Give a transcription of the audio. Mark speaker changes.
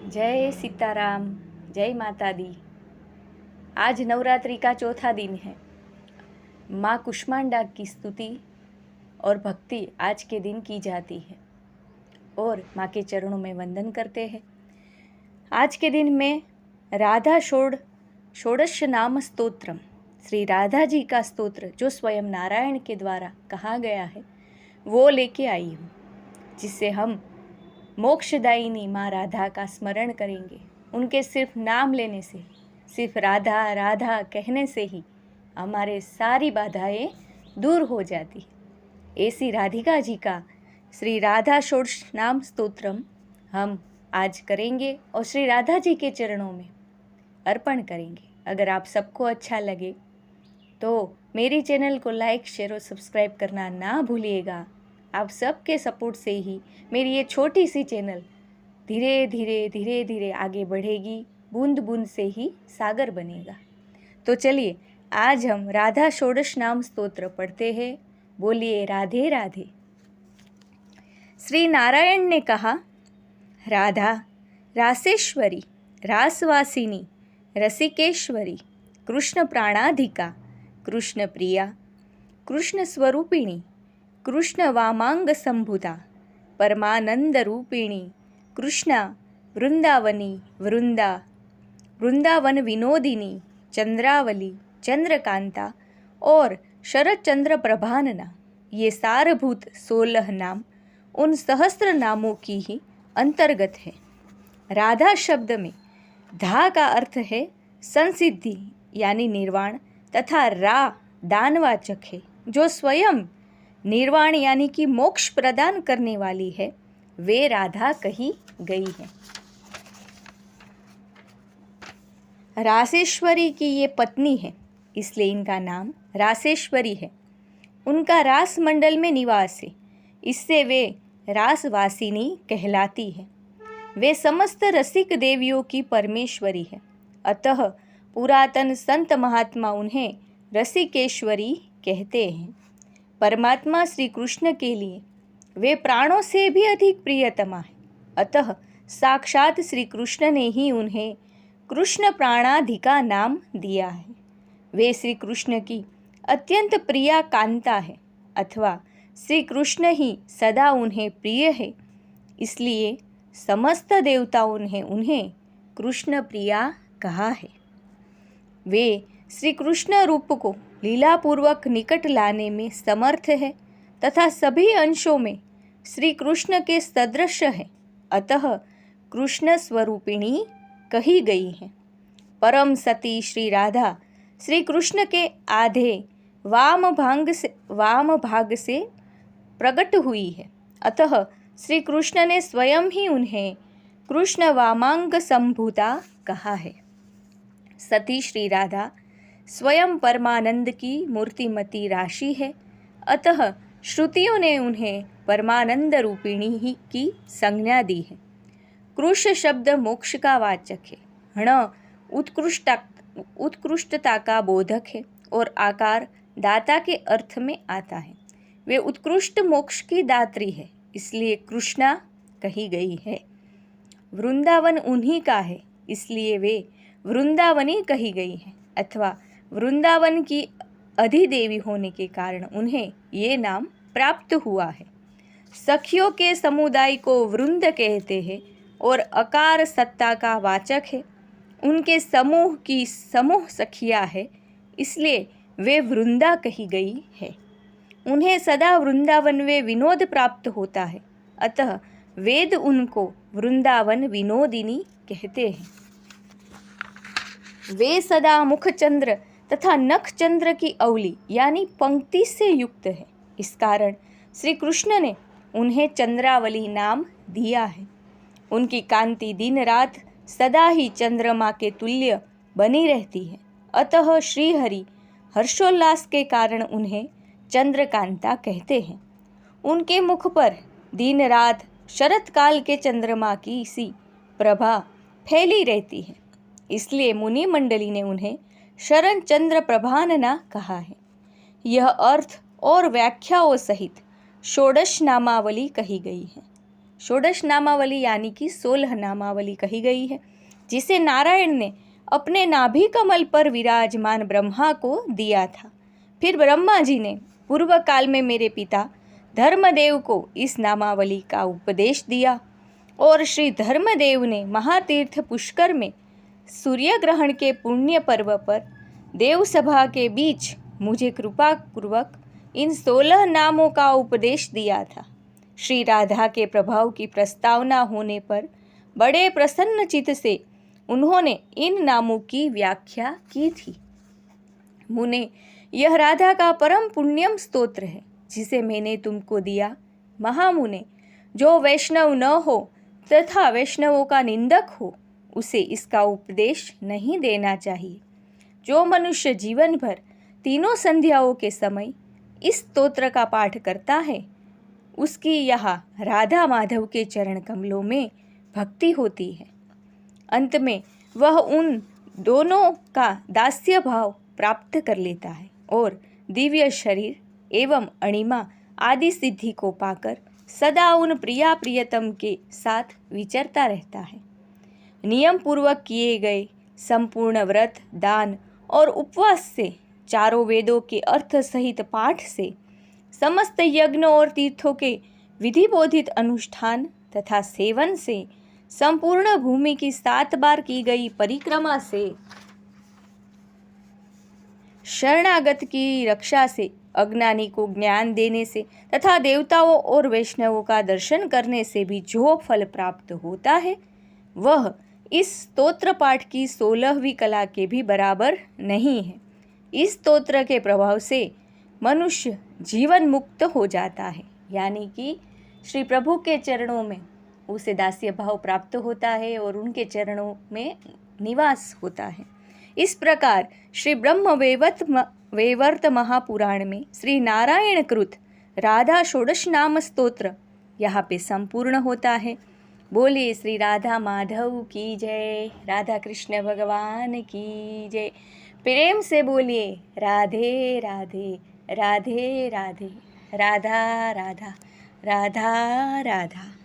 Speaker 1: जय सीताराम, जय माता दी। आज नवरात्रि का चौथा दिन है। माँ कुष्मांडा की स्तुति और भक्ति आज के दिन की जाती है और माँ के चरणों में वंदन करते हैं। आज के दिन में राधा षोडश नाम स्तोत्रम, श्री राधा जी का स्तोत्र जो स्वयं नारायण के द्वारा कहा गया है वो लेके आई हूँ, जिससे हम मोक्षदायिनी माँ राधा का स्मरण करेंगे। उनके सिर्फ नाम लेने से, सिर्फ राधा राधा कहने से ही हमारे सारी बाधाएं दूर हो जाती है। ऐसी राधिका जी का श्री राधा षोडश नाम स्तोत्रम हम आज करेंगे और श्री राधा जी के चरणों में अर्पण करेंगे। अगर आप सबको अच्छा लगे तो मेरी चैनल को लाइक, शेयर और सब्सक्राइब करना ना भूलिएगा। आप सबके सपोर्ट से ही मेरी ये छोटी सी चैनल धीरे धीरे आगे बढ़ेगी। बूंद बूंद से ही सागर बनेगा। तो चलिए आज हम राधा षोडश नाम स्तोत्र पढ़ते हैं। बोलिए राधे राधे। श्री नारायण ने कहा, राधा रासेश्वरी, रासवासिनी, रसिकेश्वरी, कृष्ण प्राणाधिका, कृष्ण प्रिया, कृष्ण स्वरूपिणी, कृष्ण वामांग संभुता, परमानंद रूपिणी, कृष्णा वृंदावनी, वृंदावन विनोदिनी, चंद्रावली, चंद्रकांता और शरद चंद्र प्रभानना, ये सारभूत 16 नाम उन सहस्त्र नामों की ही अंतर्गत है। राधा शब्द में धा का अर्थ है संसिद्धि यानी निर्वाण तथा रा दानवाचक है, जो स्वयं निर्वाण यानी कि मोक्ष प्रदान करने वाली है, वे राधा कही गई है। रासेश्वरी की ये पत्नी है, इसलिए इनका नाम रासेश्वरी है। उनका रास मंडल में निवास है, इससे वे रासवासिनी कहलाती है। वे समस्त रसिक देवियों की परमेश्वरी है, अतः पुरातन संत महात्मा उन्हें रसिकेश्वरी कहते हैं। परमात्मा श्री कृष्ण के लिए वे प्राणों से भी अधिक प्रियतमा है, अतः साक्षात श्री कृष्ण ने ही उन्हें कृष्ण प्राणाधिका नाम दिया है। वे श्री कृष्ण की अत्यंत प्रिया कांता है, अथवा श्री कृष्ण ही सदा उन्हें प्रिय है, इसलिए समस्त देवताओं ने उन्हें कृष्ण प्रिया कहा है। वे श्री कृष्ण रूप को लीलापूर्वक निकट लाने में समर्थ है तथा सभी अंशों में श्री कृष्ण के सदृश है, अतः कृष्ण स्वरूपिणी कही गई है। परम सती श्री राधा श्री कृष्ण के आधे वाम भाग से प्रकट हुई है, अतः श्री कृष्ण ने स्वयं ही उन्हें कृष्ण वामांग संभूता कहा है। सती श्री राधा स्वयं परमानंद की मूर्तिमती राशि है, अतः श्रुतियों ने उन्हें परमानंद रूपिणी ही की संज्ञा दी है। कृष्ण शब्द मोक्ष का वाचक है, हण उत्कृष्टता का बोधक है और आकार दाता के अर्थ में आता है। वे उत्कृष्ट मोक्ष की दात्री है, इसलिए कृष्णा कही गई है। वृंदावन उन्हीं का है, इसलिए वे वृंदावनी कही गई है, अथवा वृंदावन की अधिदेवी होने के कारण उन्हें ये नाम प्राप्त हुआ है। सखियों के समुदाय को वृंद कहते हैं और अकार सत्ता का वाचक है। उनके समूह की समूह सखिया है, इसलिए वे वृंदा कही गई है। उन्हें सदा वृंदावन में विनोद प्राप्त होता है, अतः वेद उनको वृंदावन विनोदिनी कहते हैं। वे सदा मुखचंद्र तथा नखचंद्र की अवली यानी पंक्ति से युक्त है, इस कारण श्री कृष्ण ने उन्हें चंद्रावली नाम दिया है। उनकी कांति दिन रात सदा ही चंद्रमा के तुल्य बनी रहती है, अतः श्रीहरि हर्षोल्लास के कारण उन्हें चंद्रकांता कहते हैं। उनके मुख पर दिन रात शरत काल के चंद्रमा की सी प्रभा फैली रहती है, इसलिए मुनि मंडली ने उन्हें शरण चंद्र प्रभानना कहा है। यह अर्थ और व्याख्याओं सहित षोडश नामावली कही गई है। षोडश नामावली यानी कि 16 नामावली कही गई है, जिसे नारायण ने अपने नाभि कमल पर विराजमान ब्रह्मा को दिया था। फिर ब्रह्मा जी ने पूर्व काल में मेरे पिता धर्मदेव को इस नामावली का उपदेश दिया और श्री धर्मदेव ने महातीर्थ पुष्कर में सूर्य ग्रहण के पुण्य पर्व पर देव सभा के बीच मुझे कृपा पूर्वक इन 16 नामों का उपदेश दिया था। श्री राधा के प्रभाव की प्रस्तावना होने पर बड़े प्रसन्न चित्त से उन्होंने इन नामों की व्याख्या की थी। मुने, यह राधा का परम पुण्यम स्तोत्र है जिसे मैंने तुमको दिया। महामुने, जो वैष्णव न हो तथा वैष्णवों का निंदक हो उसे इसका उपदेश नहीं देना चाहिए। जो मनुष्य जीवन भर तीनों संध्याओं के समय इस स्तोत्र का पाठ करता है उसकी यहाँ राधा माधव के चरण कमलों में भक्ति होती है। अंत में वह उन दोनों का दास्य भाव प्राप्त कर लेता है और दिव्य शरीर एवं अणिमा आदि सिद्धि को पाकर सदा उन प्रिया प्रियतम के साथ विचरता रहता है। नियम पूर्वक किए गए संपूर्ण व्रत, दान और उपवास से, चारों वेदों के अर्थ सहित पाठ से, समस्त यज्ञों और तीर्थों के विधि बोधित अनुष्ठान तथा सेवन से, संपूर्ण भूमि की 7 बार की गई परिक्रमा से, शरणागत की रक्षा से, अज्ञानी को ज्ञान देने से तथा देवताओं और वैष्णवों का दर्शन करने से भी जो फल प्राप्त होता है वह इस स्तोत्र पाठ की 16वीं कला के भी बराबर नहीं है। इस स्तोत्र के प्रभाव से मनुष्य जीवन मुक्त हो जाता है, यानी कि श्री प्रभु के चरणों में उसे दास्य भाव प्राप्त होता है और उनके चरणों में निवास होता है। इस प्रकार श्री ब्रह्म वैवर्त महापुराण में श्री नारायण कृत राधा षोडश नाम स्तोत्र यहाँ पे संपूर्ण होता है। बोलिए श्री राधा माधव की जय, राधा कृष्ण भगवान की जय। प्रेम से बोलिए राधे राधे राधे राधे, राधा राधा राधा राधा।